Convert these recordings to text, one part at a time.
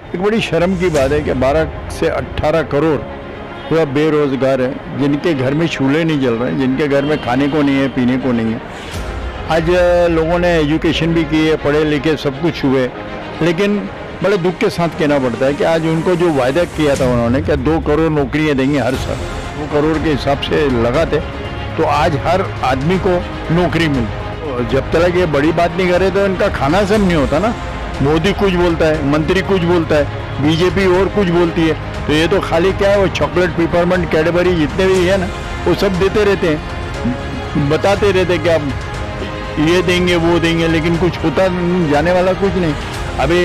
एक बड़ी शर्म की बात है कि 12 से 18 करोड़ जो बेरोजगार हैं, जिनके घर में चूल्हे नहीं जल रहे हैं, जिनके घर में खाने को नहीं है, पीने को नहीं है। आज लोगों ने एजुकेशन भी की है, पढ़े लिखे सब कुछ हुए, लेकिन बड़े दुख के साथ कहना पड़ता है कि आज उनको जो वायदा किया था उन्होंने कि 2 करोड़ नौकरियां देंगे हर साल, 2 करोड़ के हिसाब से लगाते तो आज हर आदमी को नौकरी मिली। जब तक ये बड़ी बात नहीं करे तो इनका खाना सब नहीं होता ना। मोदी कुछ बोलता है, मंत्री कुछ बोलता है, बीजेपी और कुछ बोलती है, तो ये तो खाली क्या है, वो चॉकलेट, पिपरमेंट, कैडबरी जितने भी है ना वो सब देते रहते हैं, बताते रहते हैं कि अब ये देंगे वो देंगे, लेकिन कुछ होता जाने वाला कुछ नहीं। अभी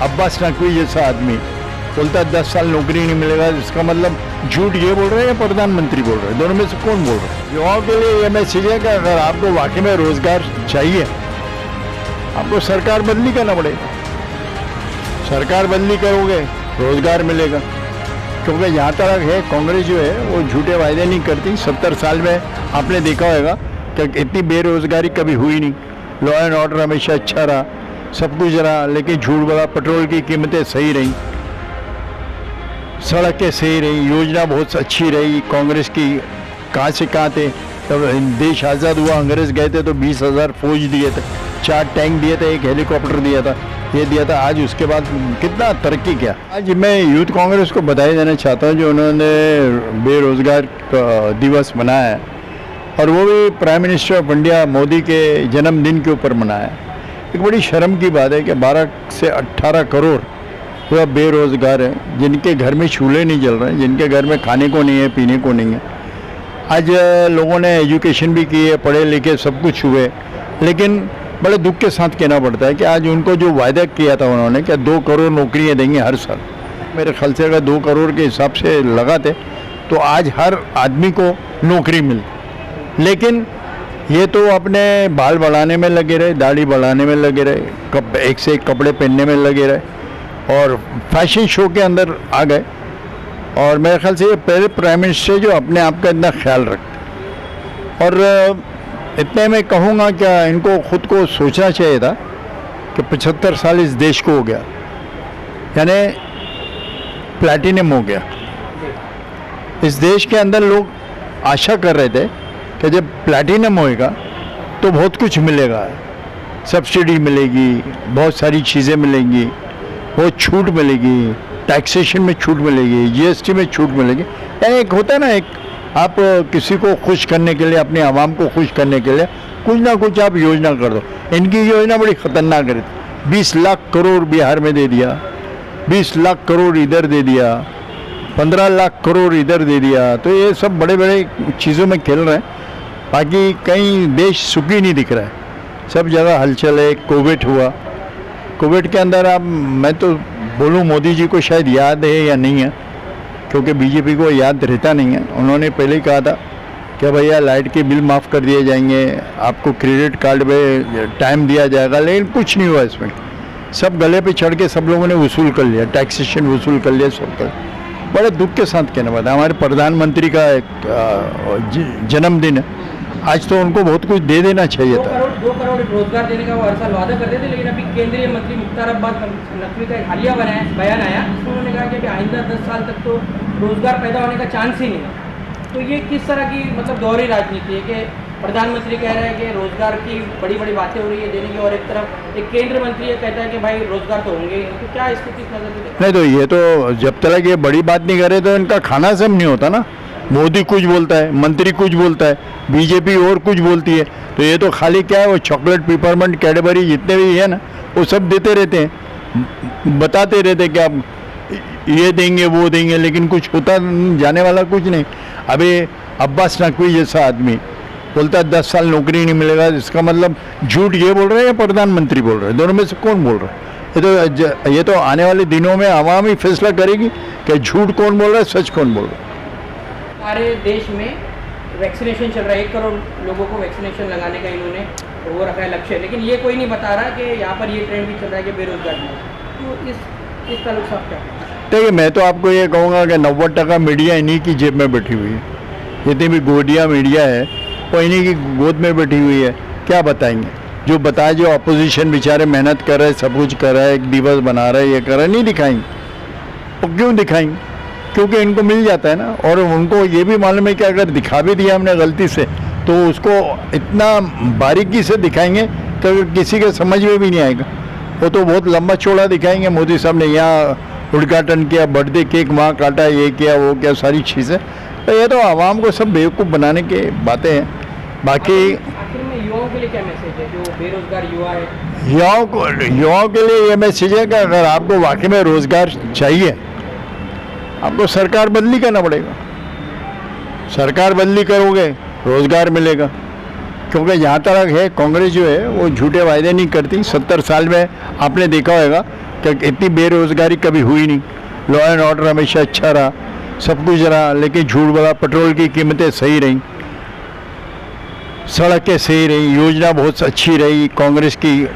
अब्बास नकवी जैसा आदमी बोलता है 10 साल नौकरी नहीं मिलेगा, इसका मतलब झूठ ये बोल रहे हैं या प्रधानमंत्री बोल रहे हैं? दोनों में से कौन बोल रहा है? युवाओं के लिए ये मैसेज है कि अगर आपको वाकई में रोजगार चाहिए, आपको सरकार बदली करना पड़ेगा। सरकार बदली करोगे रोजगार मिलेगा, क्योंकि यहाँ तक है कांग्रेस जो है वो झूठे वायदे नहीं करती। 70 साल में आपने देखा होगा कि इतनी बेरोजगारी कभी हुई नहीं। लॉ एंड ऑर्डर हमेशा अच्छा रहा, सब कुछ रहा, लेकिन झूठ बोला। पेट्रोल की कीमतें सही रही, सड़कें सही रही, योजना बहुत अच्छी रही कांग्रेस की। कहाँ से कहाँ थे, तब देश आज़ाद हुआ, अंग्रेज गए थे तो 20,000 फौज दिए थे, 4 टैंक दिए थे, 1 हेलीकॉप्टर दिया था, ये दिया था। आज उसके बाद कितना तरक्की किया। आज मैं यूथ कांग्रेस को बधाई देना चाहता हूँ जो उन्होंने बेरोजगार दिवस मनाया है, और वो भी prime minister of India Modi के जन्मदिन के ऊपर मनाया है। एक बड़ी शर्म की बात है कि 12 से 18 करोड़ जो बेरोजगार हैं, जिनके घर में चूल्हे नहीं जल रहे हैं, जिनके घर में खाने को नहीं है, पीने को नहीं है। आज लोगों ने एजुकेशन भी की है, पढ़े लिखे सब कुछ हुए, लेकिन बड़े दुख के साथ कहना पड़ता है कि आज उनको जो वायदा किया था उन्होंने कि 2 करोड़ नौकरियां देंगे हर साल, मेरे ख्याल से अगर 2 करोड़ के हिसाब से लगाते तो आज हर आदमी को नौकरी मिलती। लेकिन ये तो अपने बाल बढ़ाने में लगे रहे, दाढ़ी बढ़ाने में लगे रहे, एक से एक कपड़े पहनने में लगे रहे, और फैशन शो के अंदर आ गए। और मेरे ख्याल से ये पहले प्राइम मिनिस्टर जो अपने आप का इतना ख्याल रखते। और इतने में कहूँगा क्या, इनको खुद को सोचना चाहिए था कि 75 साल इस देश को हो गया, यानी प्लैटिनम हो गया। इस देश के अंदर लोग आशा कर रहे थे कि जब प्लैटिनम होएगा तो बहुत कुछ मिलेगा, सब्सिडी मिलेगी, बहुत सारी चीज़ें मिलेंगी, बहुत छूट मिलेगी, टैक्सेशन में छूट मिलेगी, जीएसटी में छूट मिलेगी। एक होता है ना, एक आप किसी को खुश करने के लिए, अपने आवाम को खुश करने के लिए कुछ ना कुछ आप योजना कर दो। इनकी योजना बड़ी ख़तरनाक है। 20 लाख करोड़ बिहार में दे दिया, 20 लाख करोड़ इधर दे दिया, 15 लाख करोड़ इधर दे दिया। तो ये सब बड़े बड़े चीज़ों में खेल रहे हैं, बाकी कहीं देश सुखी नहीं दिख रहा है, सब जगह हलचल है। कोविड हुआ, कोविड के अंदर आप, मैं तो बोलूँ मोदी जी को शायद याद है या नहीं है, क्योंकि बीजेपी को याद रहता नहीं है। उन्होंने पहले ही कहा था कि भैया लाइट के बिल माफ़ कर दिए जाएंगे, आपको क्रेडिट कार्ड में टाइम दिया जाएगा, लेकिन कुछ नहीं हुआ इसमें। सब गले पे चढ़ के सब लोगों ने वसूल कर लिया, टैक्सेशन वसूल कर लिया सब कर। बड़े दुख के साथ कहना पड़ता है। हमारे प्रधानमंत्री का एक जन्मदिन है, आज तो उनको बहुत कुछ दे देना चाहिए था। 2 करोड़ रोजगार देने का वो हर साल वादा करते थे, लेकिन अभी केंद्रीय मंत्री मुख्तार अब्बास नकवी का एक हालिया बयान आया, जिसमें उन्होंने कहा कि आइंदा 10 साल तक तो रोजगार पैदा होने का चांस ही नहीं है। तो ये किस तरह की मतलब दोहरी राजनीति है कि प्रधानमंत्री कह रहे हैं कि रोजगार की बड़ी बड़ी बातें हो रही है देने की, और एक तरफ एक केंद्र मंत्री ये कहता है कि भाई रोजगार तो होंगे ही नहीं। तो क्या इसको किस नजर से देखते हैं? नहीं, तो ये तो जब तक ये बड़ी बात नहीं करे तो इनका खाना सब नहीं होता ना। मोदी कुछ बोलता है, मंत्री कुछ बोलता है, बीजेपी और कुछ बोलती है, तो ये तो खाली क्या है, वो चॉकलेट, पिपरमेंट, कैडबरी जितने भी है ना वो सब देते रहते हैं, बताते रहते हैं कि अब ये देंगे वो देंगे, लेकिन कुछ होता जाने वाला कुछ नहीं। अभी अब्बास नकवी जैसा आदमी बोलता है 10 साल नौकरी नहीं मिलेगा, इसका मतलब झूठ ये बोल रहे हैं या प्रधानमंत्री बोल रहे हैं? दोनों में से कौन बोल रहा है? ये तो आने वाले दिनों में आवाम ही फैसला करेगी कि झूठ कौन बोल रहा है, सच कौन बोल रहा है। हमारे देश में वैक्सीनेशन चल रहा है, 1 करोड़ लोगों को वैक्सीनेशन लगाने का इन्होंने वो रखा है लक्ष्य, लेकिन ये कोई नहीं बता रहा कि यहाँ पर ये ट्रेंड भी चल रहा है कि बेरोजगारी है। तो इस ताल्लुक से आप क्या? देखिए, मैं तो आपको ये कहूँगा कि 90% मीडिया इन्हीं की जेब में बैठी हुई है। जितनी भी गोदिया मीडिया है वो इन्हीं की गोद में बैठी हुई है। क्या बताएंगे? जो बताए, जो अपोजिशन बेचारे मेहनत कर रहे, सब कुछ कर रहा है, एक दिवस बना रहे, ये कर रहे, नहीं दिखाएंगे। क्यों दिखाएंगे? क्योंकि इनको मिल जाता है ना, और उनको ये भी मालूम है कि अगर दिखा भी दिया हमने गलती से तो उसको इतना बारीकी से दिखाएंगे कि किसी के समझ में भी नहीं आएगा। वो तो बहुत लंबा चौड़ा दिखाएंगे, मोदी साहब ने यहाँ उद्घाटन किया, बर्थडे केक वहाँ काटा, ये किया वो किया, सारी चीज़ें। तो ये तो आवाम को सब बेवकूफ़ बनाने की बातें हैं। बाकी आखिर में युवाओं के लिए क्या मैसेज है, जो बेरोजगार युवा है? युवाओं के लिए ये मैसेज है कि अगर आपको वाकई में रोज़गार चाहिए, आपको सरकार बदली करना पड़ेगा। सरकार बदली करोगे, रोज़गार मिलेगा। क्योंकि जहाँ तक है, कांग्रेस जो है वो झूठे वायदे नहीं करती। 70 साल में आपने देखा होगा कि इतनी बेरोज़गारी कभी हुई नहीं। लॉ एंड ऑर्डर हमेशा अच्छा रहा, सब कुछ रहा, लेकिन झूठ बोला। पेट्रोल की कीमतें सही रहीं, सड़कें सही रही, योजना बहुत अच्छी रही कांग्रेस की।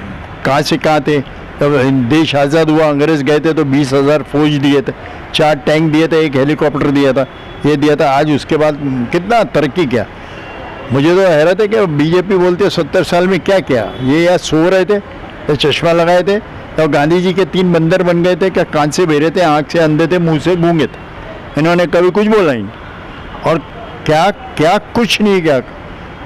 कहाँ से कहाँ थे, जब देश आज़ाद हुआ अंग्रेज़ गए थे तो 20,000 फौज दिए थे, 4 टैंक दिए थे, 1 हेलीकॉप्टर दिया था, ये दिया था। आज उसके बाद कितना तरक्की किया। मुझे तो हैरत है कि बीजेपी बोलते 70 साल में क्या किया। ये या सो रहे थे या चश्मा लगाए थे, तो गांधी जी के 3 बंदर बन गए थे, क्या कान से बहरे थे, आँख से अंधे थे, मुँह से गूंगे थे। इन्होंने कभी कुछ बोला ही नहीं। और क्या क्या कुछ नहीं किया।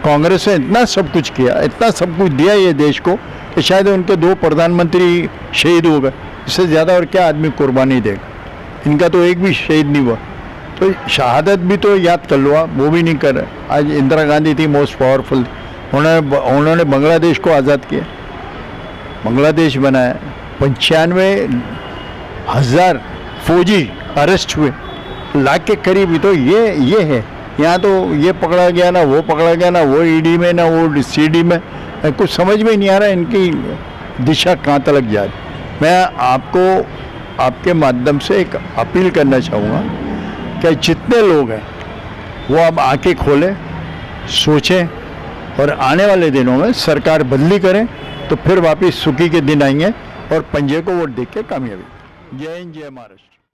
कांग्रेस ने इतना सब कुछ किया, इतना सब कुछ दिया ये देश को, कि शायद उनके 2 प्रधानमंत्री शहीद हो गए। इससे ज़्यादा और क्या आदमी कुर्बानी देगा। इनका तो एक भी शहीद नहीं हुआ। तो शहादत भी तो याद कर लो आप, वो भी नहीं कर रहे। आज इंदिरा गांधी थी मोस्ट पावरफुल, उन्होंने बांग्लादेश को आज़ाद किया, बांग्लादेश बनाया। 95,000 फौजी अरेस्ट हुए, लाख के करीब। तो ये है। यहाँ तो ये पकड़ा गया ना, वो पकड़ा गया ना, वो ईडी में ना वो सीडी में, कुछ समझ में नहीं आ रहा इनकी दिशा कहाँ तक जा रही। मैं आपको आपके माध्यम से एक अपील करना चाहूँगा कि जितने लोग हैं वो अब आंखें खोलें, सोचें, और आने वाले दिनों में सरकार बदली करें तो फिर वापस सुखी के दिन आएंगे और पंजे को वोट देख के कामयाबी। जय हिंद, जय महाराष्ट्र।